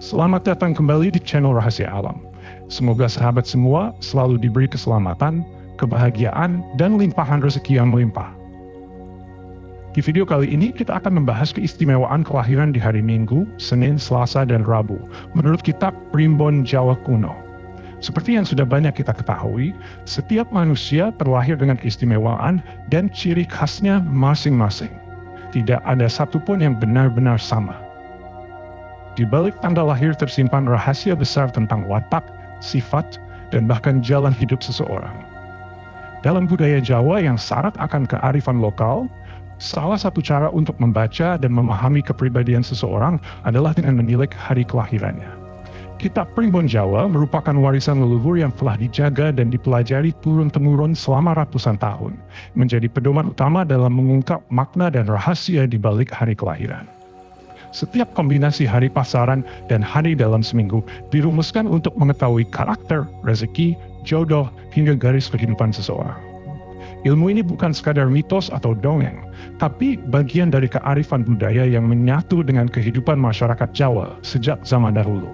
Selamat datang kembali di channel Rahasia Alam. Semoga sahabat semua selalu diberi keselamatan, kebahagiaan, dan limpahan rezeki yang melimpah. Di video kali ini kita akan membahas keistimewaan kelahiran di hari Minggu, Senin, Selasa, dan Rabu menurut kitab Primbon Jawa Kuno. Seperti yang sudah banyak kita ketahui, setiap manusia terlahir dengan keistimewaan dan ciri khasnya masing-masing. Tidak ada satupun yang benar-benar sama. Di balik tanda lahir tersimpan rahasia besar tentang watak, sifat, dan bahkan jalan hidup seseorang. Dalam budaya Jawa yang syarat akan kearifan lokal, salah satu cara untuk membaca dan memahami kepribadian seseorang adalah dengan menilik hari kelahirannya. Kitab Primbon Jawa merupakan warisan leluhur yang telah dijaga dan dipelajari turun-temurun selama ratusan tahun, menjadi pedoman utama dalam mengungkap makna dan rahasia di balik hari kelahiran. Setiap kombinasi hari pasaran dan hari dalam seminggu dirumuskan untuk mengetahui karakter, rezeki, jodoh, hingga garis kehidupan seseorang. Ilmu ini bukan sekadar mitos atau dongeng, tapi bagian dari kearifan budaya yang menyatu dengan kehidupan masyarakat Jawa sejak zaman dahulu.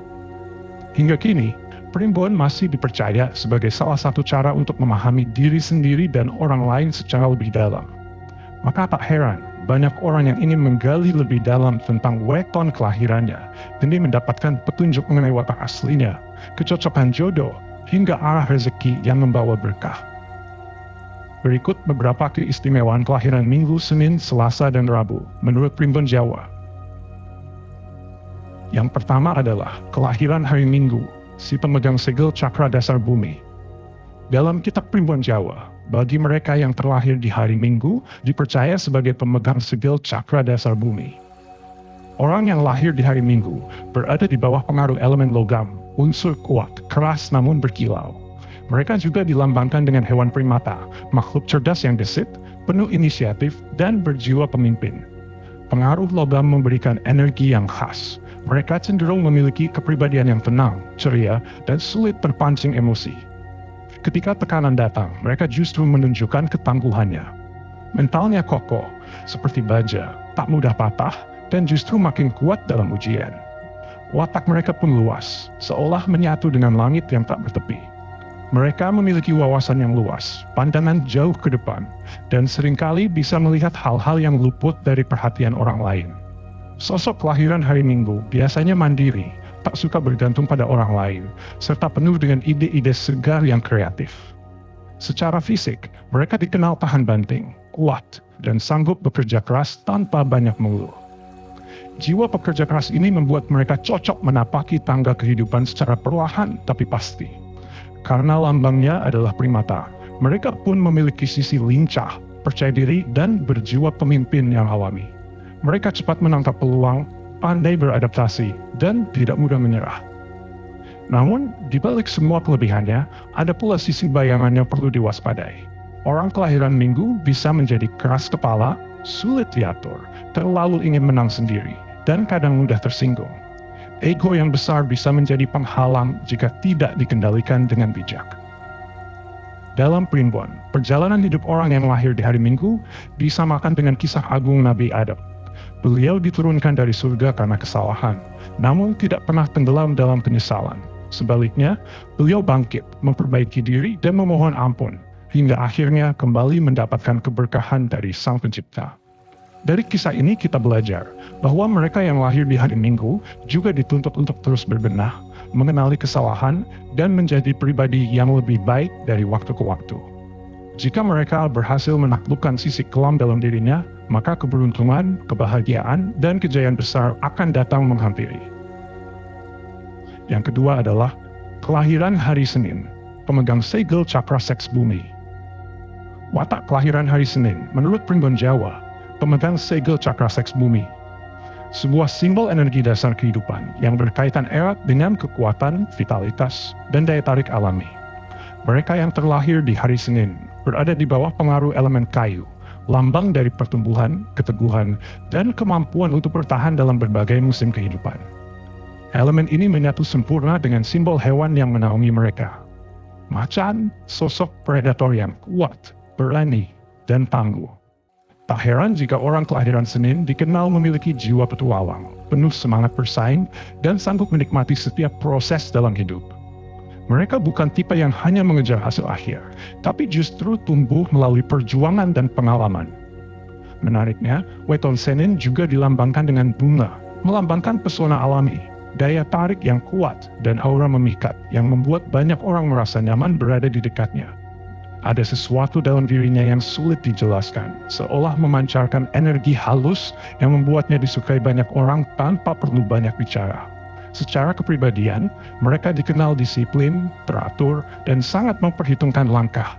Hingga kini, Primbon masih dipercaya sebagai salah satu cara untuk memahami diri sendiri dan orang lain secara lebih dalam. Maka tak heran, banyak orang yang ingin menggali lebih dalam tentang weton kelahirannya, demi mendapatkan petunjuk mengenai watak aslinya, kecocokan jodoh, hingga arah rezeki yang membawa berkah. Berikut beberapa keistimewaan kelahiran Minggu, Senin, Selasa, dan Rabu, menurut Primbon Jawa. Yang pertama adalah kelahiran hari Minggu, si pemegang segel cakra dasar bumi. Dalam kitab Primbon Jawa, bagi mereka yang terlahir di hari Minggu dipercaya sebagai pemegang segel cakra dasar bumi. Orang yang lahir di hari Minggu berada di bawah pengaruh elemen logam, unsur kuat, keras namun berkilau. Mereka juga dilambangkan dengan hewan primata, makhluk cerdas yang gesit, penuh inisiatif, dan berjiwa pemimpin. Pengaruh logam memberikan energi yang khas. Mereka cenderung memiliki kepribadian yang tenang, ceria, dan sulit terpancing emosi. Ketika tekanan datang, mereka justru menunjukkan ketangguhannya. Mentalnya kokoh, seperti baja, tak mudah patah, dan justru makin kuat dalam ujian. Watak mereka pun luas, seolah menyatu dengan langit yang tak bertepi. Mereka memiliki wawasan yang luas, pandangan jauh ke depan, dan seringkali bisa melihat hal-hal yang luput dari perhatian orang lain. Sosok kelahiran hari Minggu biasanya mandiri, tak suka bergantung pada orang lain, serta penuh dengan ide-ide segar yang kreatif. Secara fisik, mereka dikenal tahan banting, kuat, dan sanggup bekerja keras tanpa banyak mengeluh. Jiwa pekerja keras ini membuat mereka cocok menapaki tangga kehidupan secara perlahan tapi pasti. Karena lambangnya adalah primata, mereka pun memiliki sisi lincah, percaya diri, dan berjiwa pemimpin yang alami. Mereka cepat menangkap peluang, pandai beradaptasi, dan tidak mudah menyerah. Namun, di balik semua kelebihannya, ada pula sisi bayangan yang perlu diwaspadai. Orang kelahiran Minggu bisa menjadi keras kepala, sulit diatur, terlalu ingin menang sendiri, dan kadang mudah tersinggung. Ego yang besar bisa menjadi penghalang jika tidak dikendalikan dengan bijak. Dalam Primbon, perjalanan hidup orang yang lahir di hari Minggu disamakan dengan kisah agung Nabi Adam. Beliau diturunkan dari surga karena kesalahan, namun tidak pernah tenggelam dalam penyesalan. Sebaliknya, beliau bangkit, memperbaiki diri, dan memohon ampun, hingga akhirnya kembali mendapatkan keberkahan dari Sang Pencipta. Dari kisah ini kita belajar bahwa mereka yang lahir di hari Minggu juga dituntut untuk terus berbenah, mengenali kesalahan, dan menjadi pribadi yang lebih baik dari waktu ke waktu. Jika mereka berhasil menaklukkan sisi kelam dalam dirinya, maka keberuntungan, kebahagiaan, dan kejayaan besar akan datang menghampiri. Yang kedua adalah kelahiran hari Senin, pemegang segel cakra seks bumi. Watak kelahiran hari Senin, menurut Primbon Jawa, pemegang segel cakra seks bumi. Sebuah simbol energi dasar kehidupan yang berkaitan erat dengan kekuatan, vitalitas, dan daya tarik alami. Mereka yang terlahir di hari Senin berada di bawah pengaruh elemen kayu, lambang dari pertumbuhan, keteguhan, dan kemampuan untuk bertahan dalam berbagai musim kehidupan. Elemen ini menyatu sempurna dengan simbol hewan yang menaungi mereka. Macan, sosok predator yang kuat, berani, dan tangguh. Tak heran jika orang kelahiran Senin dikenal memiliki jiwa petualang. penuh semangat bersaing, dan sanggup menikmati setiap proses dalam hidup. Mereka bukan tipe yang hanya mengejar hasil akhir, tapi justru tumbuh melalui perjuangan dan pengalaman. Menariknya, weton senin juga dilambangkan dengan bunga, melambangkan pesona alami, daya tarik yang kuat, dan aura memikat yang membuat banyak orang merasa nyaman berada di dekatnya. Ada sesuatu dalam dirinya yang sulit dijelaskan, seolah memancarkan energi halus yang membuatnya disukai banyak orang tanpa perlu banyak bicara. Secara kepribadian, mereka dikenal disiplin, teratur, dan sangat memperhitungkan langkah.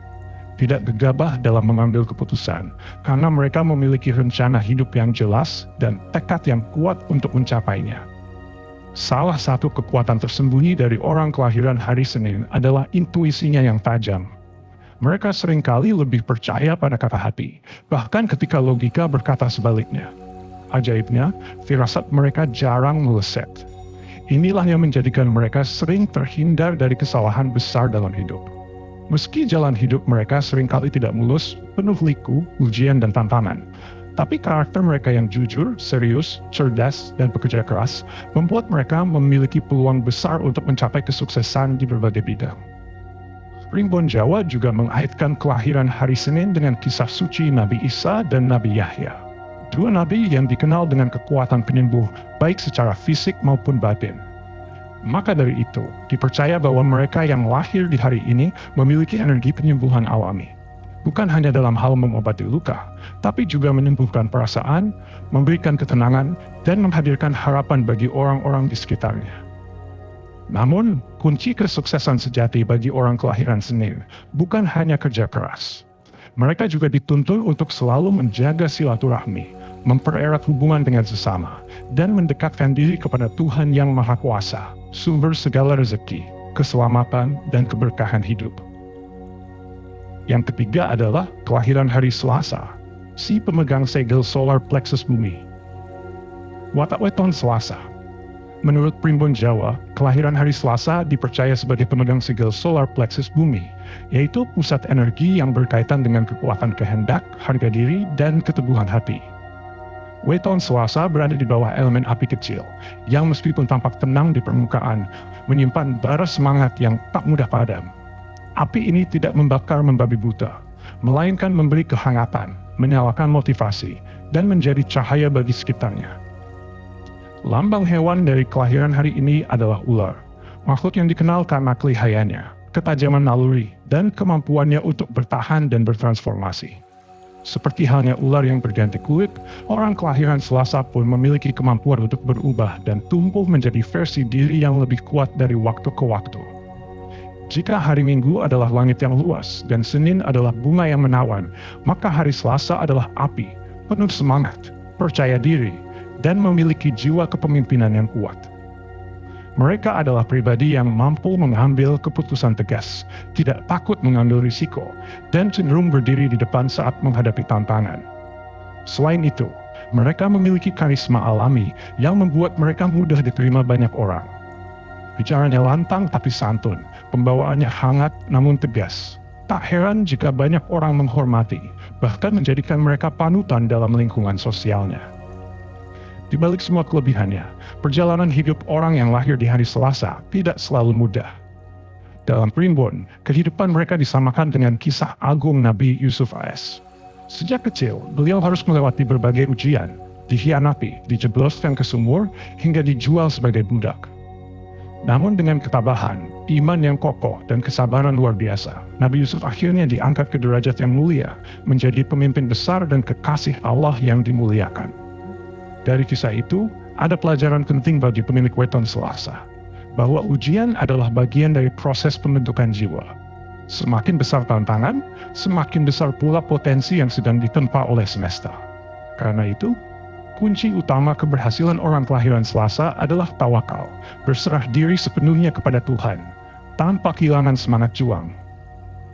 Tidak gegabah dalam mengambil keputusan, karena mereka memiliki rencana hidup yang jelas dan tekad yang kuat untuk mencapainya. Salah satu kekuatan tersembunyi dari orang kelahiran hari Senin adalah intuisinya yang tajam. Mereka seringkali lebih percaya pada kata hati, bahkan ketika logika berkata sebaliknya. Ajaibnya, firasat mereka jarang meleset. Inilah yang menjadikan mereka sering terhindar dari kesalahan besar dalam hidup. Meski jalan hidup mereka seringkali tidak mulus, penuh liku, ujian, dan tantangan. Tapi karakter mereka yang jujur, serius, cerdas, dan bekerja keras membuat mereka memiliki peluang besar untuk mencapai kesuksesan di berbagai bidang. Primbon Jawa juga mengaitkan kelahiran hari Senin dengan kisah suci Nabi Isa dan Nabi Yahya. Dua nabi yang dikenal dengan kekuatan penyembuh baik secara fisik maupun batin. Maka dari itu, dipercaya bahwa mereka yang lahir di hari ini memiliki energi penyembuhan alami. Bukan hanya dalam hal mengobati luka, tapi juga menyembuhkan perasaan, memberikan ketenangan, dan menghadirkan harapan bagi orang-orang di sekitarnya. Namun, kunci kesuksesan sejati bagi orang kelahiran Senin bukan hanya kerja keras. Mereka juga dituntut untuk selalu menjaga silaturahmi, mempererat hubungan dengan sesama, dan mendekatkan diri kepada Tuhan yang Maha Kuasa, sumber segala rezeki, keselamatan, dan keberkahan hidup. Yang ketiga adalah kelahiran hari Selasa, si pemegang segel solar plexus bumi. Watak weton Selasa. Menurut Primbon Jawa, kelahiran hari Selasa dipercaya sebagai pemegang segel solar plexus bumi, yaitu pusat energi yang berkaitan dengan kekuatan kehendak, harga diri, dan keteguhan hati. Weton Selasa berada di bawah elemen api kecil, yang meskipun tampak tenang di permukaan, menyimpan bara semangat yang tak mudah padam. Api ini tidak membakar membabi buta, melainkan memberi kehangatan, menyalakan motivasi, dan menjadi cahaya bagi sekitarnya. Lambang hewan dari kelahiran hari ini adalah ular, makhluk yang dikenal karena kelihayannya, ketajaman naluri, dan kemampuannya untuk bertahan dan bertransformasi. Seperti halnya ular yang berganti kulit, orang kelahiran Selasa pun memiliki kemampuan untuk berubah dan tumbuh menjadi versi diri yang lebih kuat dari waktu ke waktu. Jika hari Minggu adalah langit yang luas dan Senin adalah bunga yang menawan, maka hari Selasa adalah api, penuh semangat, percaya diri, dan memiliki jiwa kepemimpinan yang kuat. Mereka adalah pribadi yang mampu mengambil keputusan tegas, tidak takut mengambil risiko, dan cenderung berdiri di depan saat menghadapi tantangan. Selain itu, mereka memiliki karisma alami yang membuat mereka mudah diterima banyak orang. Bicaranya lantang tapi santun, pembawaannya hangat namun tegas. Tak heran jika banyak orang menghormati, bahkan menjadikan mereka panutan dalam lingkungan sosialnya. Di balik semua kelebihannya, perjalanan hidup orang yang lahir di hari Selasa tidak selalu mudah. Dalam Primbon, kehidupan mereka disamakan dengan kisah agung Nabi Yusuf AS. Sejak kecil, beliau harus melewati berbagai ujian, dikhianati, dijebloskan ke sumur, hingga dijual sebagai budak. Namun dengan ketabahan, iman yang kokoh, dan kesabaran luar biasa, Nabi Yusuf akhirnya diangkat ke derajat yang mulia, menjadi pemimpin besar dan kekasih Allah yang dimuliakan. Dari kisah itu, ada pelajaran penting bagi pemilik weton Selasa, bahwa ujian adalah bagian dari proses pembentukan jiwa. Semakin besar tantangan, semakin besar pula potensi yang sedang ditempa oleh semesta. Karena itu, kunci utama keberhasilan orang kelahiran Selasa adalah tawakal, berserah diri sepenuhnya kepada Tuhan, tanpa kehilangan semangat juang.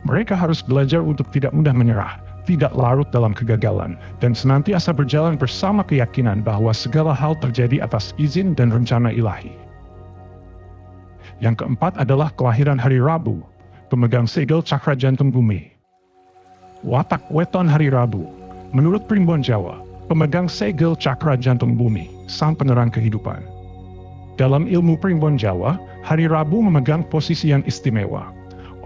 Mereka harus belajar untuk tidak mudah menyerah, tidak larut dalam kegagalan, dan senantiasa berjalan bersama keyakinan bahwa segala hal terjadi atas izin dan rencana ilahi. Yang keempat adalah kelahiran hari Rabu, pemegang segel cakra jantung bumi. Watak weton hari Rabu. Menurut Primbon Jawa, pemegang segel cakra jantung bumi, sang penerang kehidupan. Dalam ilmu primbon Jawa, hari Rabu memegang posisi yang istimewa.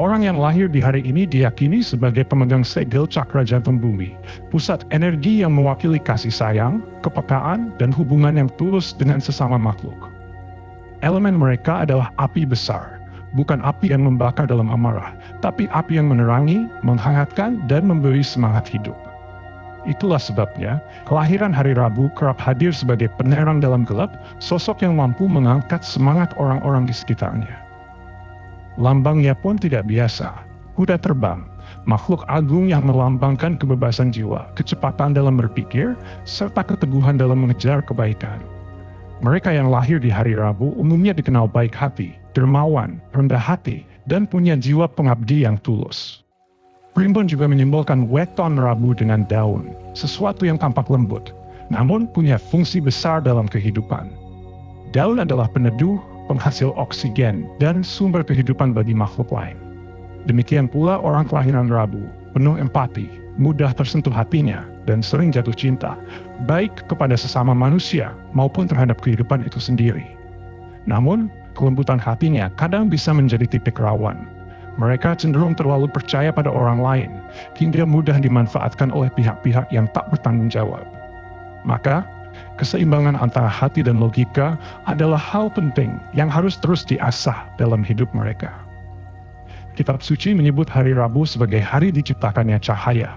Orang yang lahir di hari ini diyakini sebagai pemegang segel cakra jantung bumi, pusat energi yang mewakili kasih sayang, kepekaan, dan hubungan yang tulus dengan sesama makhluk. Elemen mereka adalah api besar, bukan api yang membakar dalam amarah, tapi api yang menerangi, menghangatkan, dan memberi semangat hidup. Itulah sebabnya, kelahiran hari Rabu kerap hadir sebagai penerang dalam gelap, sosok yang mampu mengangkat semangat orang-orang di sekitarnya. Lambangnya pun tidak biasa, kuda terbang, makhluk agung yang melambangkan kebebasan jiwa, kecepatan dalam berpikir, serta keteguhan dalam mengejar kebaikan. Mereka yang lahir di hari Rabu umumnya dikenal baik hati, dermawan, rendah hati, dan punya jiwa pengabdi yang tulus. Primbon juga menyimbolkan weton Rabu dengan daun, sesuatu yang tampak lembut, namun punya fungsi besar dalam kehidupan. Daun adalah peneduh, penghasil oksigen, dan sumber kehidupan bagi makhluk lain. Demikian pula orang kelahiran Rabu, penuh empati, mudah tersentuh hatinya, dan sering jatuh cinta, baik kepada sesama manusia maupun terhadap kehidupan itu sendiri. Namun, kelembutan hatinya kadang bisa menjadi titik rawan. Mereka cenderung terlalu percaya pada orang lain, hingga mudah dimanfaatkan oleh pihak-pihak yang tak bertanggung jawab. Maka, keseimbangan antara hati dan logika adalah hal penting yang harus terus diasah dalam hidup mereka. Kitab suci menyebut hari Rabu sebagai hari diciptakannya cahaya,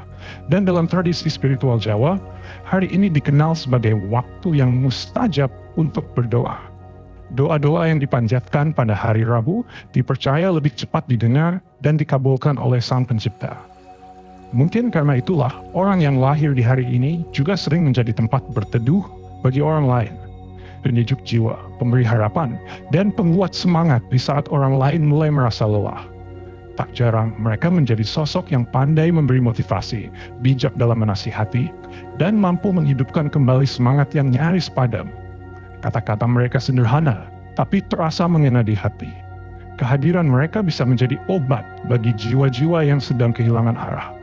dan dalam tradisi spiritual Jawa, hari ini dikenal sebagai waktu yang mustajab untuk berdoa. Doa-doa yang dipanjatkan pada hari Rabu dipercaya lebih cepat didengar dan dikabulkan oleh Sang Pencipta. Mungkin karena itulah orang yang lahir di hari ini juga sering menjadi tempat berteduh bagi orang lain, penyejuk jiwa, pemberi harapan, dan penguat semangat di saat orang lain mulai merasa lelah. Tak jarang mereka menjadi sosok yang pandai memberi motivasi, bijak dalam menasihati, dan mampu menghidupkan kembali semangat yang nyaris padam. Kata-kata mereka sederhana, tapi terasa mengena di hati. Kehadiran mereka bisa menjadi obat bagi jiwa-jiwa yang sedang kehilangan arah.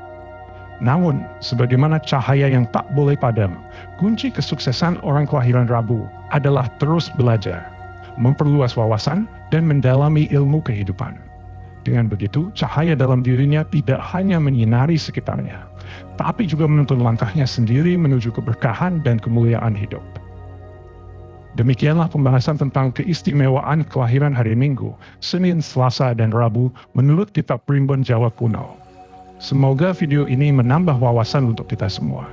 Namun, sebagaimana cahaya yang tak boleh padam, kunci kesuksesan orang kelahiran Rabu adalah terus belajar, memperluas wawasan, dan mendalami ilmu kehidupan. Dengan begitu, cahaya dalam dirinya tidak hanya menyinari sekitarnya, tapi juga menuntun langkahnya sendiri menuju keberkahan dan kemuliaan hidup. Demikianlah pembahasan tentang keistimewaan kelahiran hari Minggu, Senin, Selasa, dan Rabu menurut kitab Primbon Jawa kuno. Semoga video ini menambah wawasan untuk kita semua.